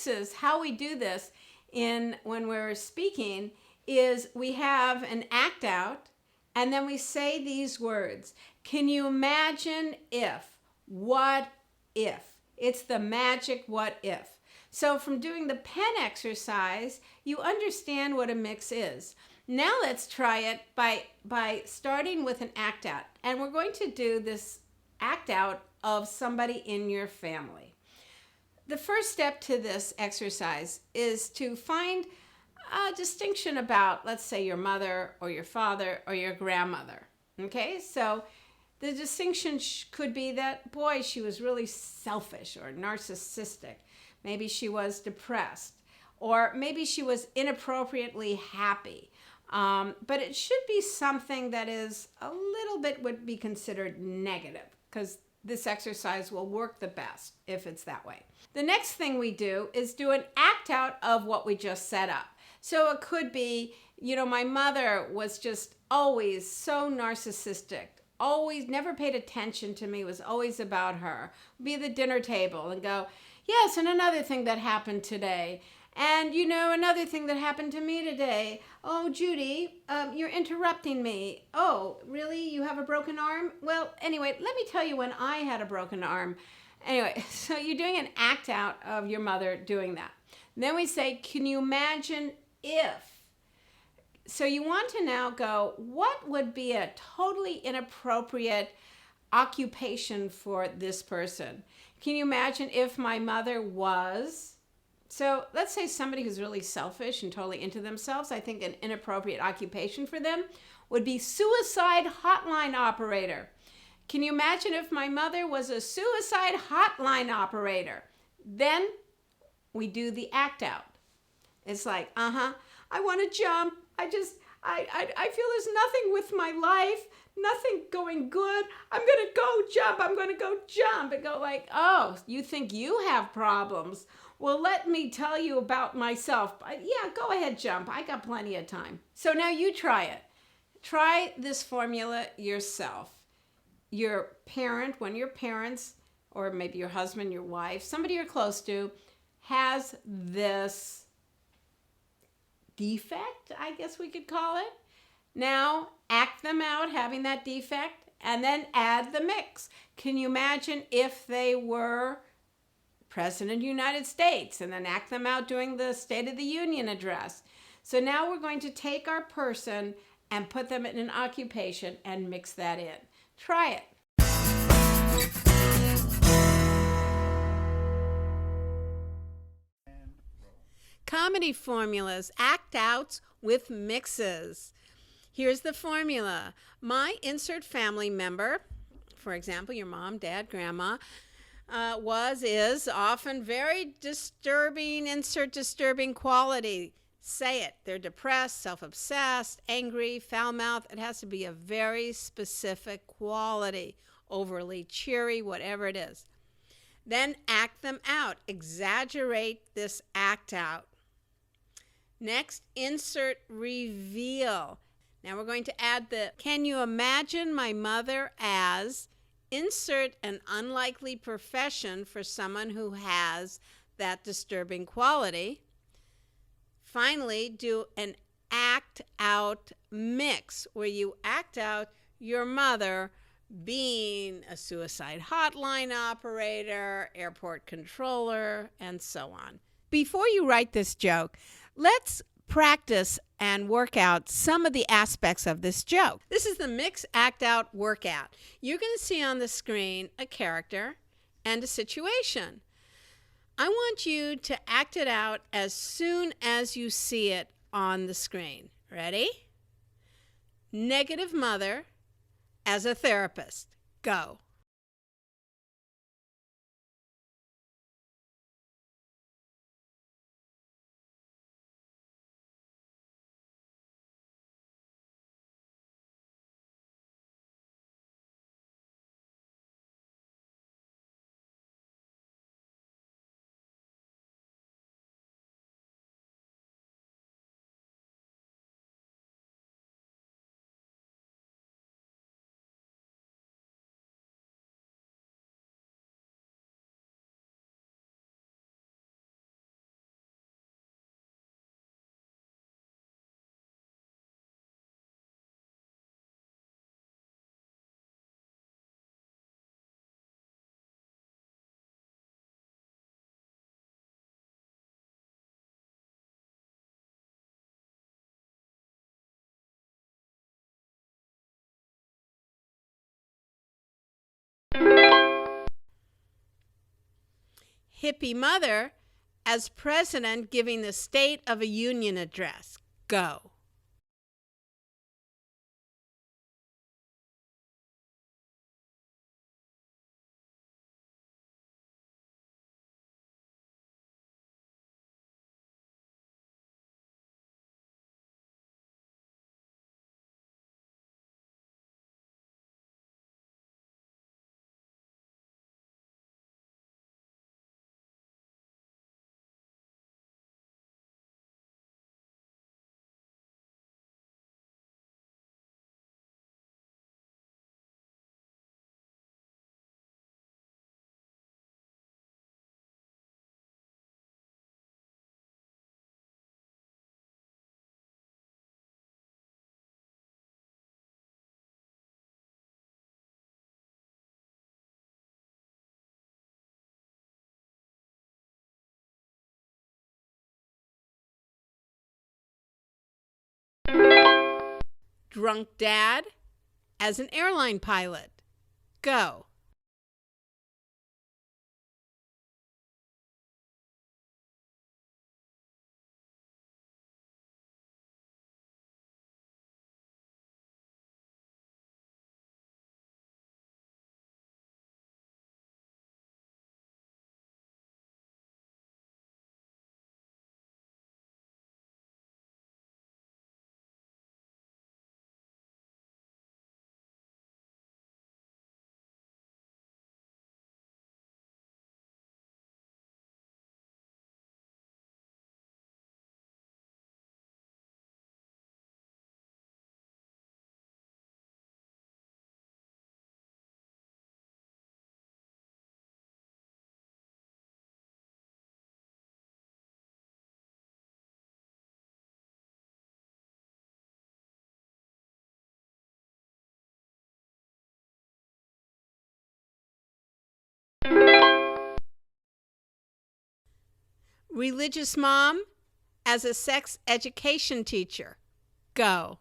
mixes, how we do this when we're speaking is we have an act out, and then we say these words. Can you imagine if? What if? It's the magic what if. So from doing the pen exercise, you understand what a mix is. Now let's try it by starting with an act out. And we're going to do this act out of somebody in your family. The first step to this exercise is to find a distinction about, let's say, your mother or your father or your grandmother. Okay, so the distinction could be that, boy, she was really selfish or narcissistic. Maybe she was depressed, or maybe she was inappropriately happy. But it should be something that is a little bit would be considered negative, because this exercise will work the best if it's that way. The next thing we do is do an act out of what we just set up. So it could be, my mother was just always so narcissistic, always never paid attention to me, was always about her. Be at the dinner table and go, yes, and another thing that happened today. And another thing that happened to me today. Oh, Judy, you're interrupting me. Oh, really? You have a broken arm? Well, anyway, let me tell you when I had a broken arm. Anyway, so you're doing an act out of your mother doing that. Then we say, can you imagine if? So you want to now go, what would be a totally inappropriate occupation for this person? Can you imagine if my mother was... So let's say somebody who's really selfish and totally into themselves. I think an inappropriate occupation for them would be suicide hotline operator. Can you imagine if my mother was a suicide hotline operator? Then we do the act out. It's like, I want to jump. I feel there's nothing with my life, nothing going good. I'm going to go jump. I'm going to go jump. And go like, oh, you think you have problems? Well, let me tell you about myself. Yeah, go ahead, jump. I got plenty of time. So now you try it. Try this formula yourself. Your parent, when your parents, or maybe your husband, your wife, somebody you're close to, has this defect, I guess we could call it. Now, act them out having that defect, and then add the mix. Can you imagine if they were President of the United States, and then act them out doing the State of the Union address? So now we're going to take our person and put them in an occupation and mix that in. Try it. Comedy formulas, act outs with mixes. Here's the formula. My insert family member, for example, your mom, dad, grandma, is often very disturbing, insert disturbing quality. Say it. They're depressed, self-obsessed, angry, foul-mouthed. It has to be a very specific quality, overly cheery, whatever it is. Then act them out. Exaggerate this act out. Next, insert reveal. Now we're going to add the, can you imagine my mother as... Insert an unlikely profession for someone who has that disturbing quality. Finally, do an act out mix where you act out your mother being a suicide hotline operator, airport controller, and so on. Before you write this joke, let's practice and work out some of the aspects of this joke. This is the mix act out workout. You're going to see on the screen a character and a situation. I want you to act it out as soon as you see it on the screen. Ready? Negative mother as a therapist. Go. Hippie mother as president giving the State of a Union address. Go. Drunk dad as an airline pilot. Go. Religious mom as a sex education teacher. Go.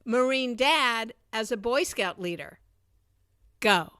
Marine dad as a Boy Scout leader. Go.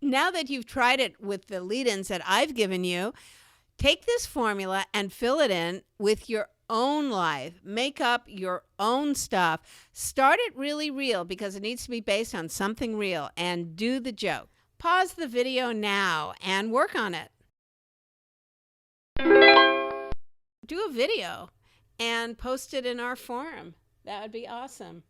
Now that you've tried it with the lead-ins that I've given you, take this formula and fill it in with your own life. Make up your own stuff. Start it really real because it needs to be based on something real, and do the joke. Pause the video now and work on it. Do a video and post it in our forum. That would be awesome.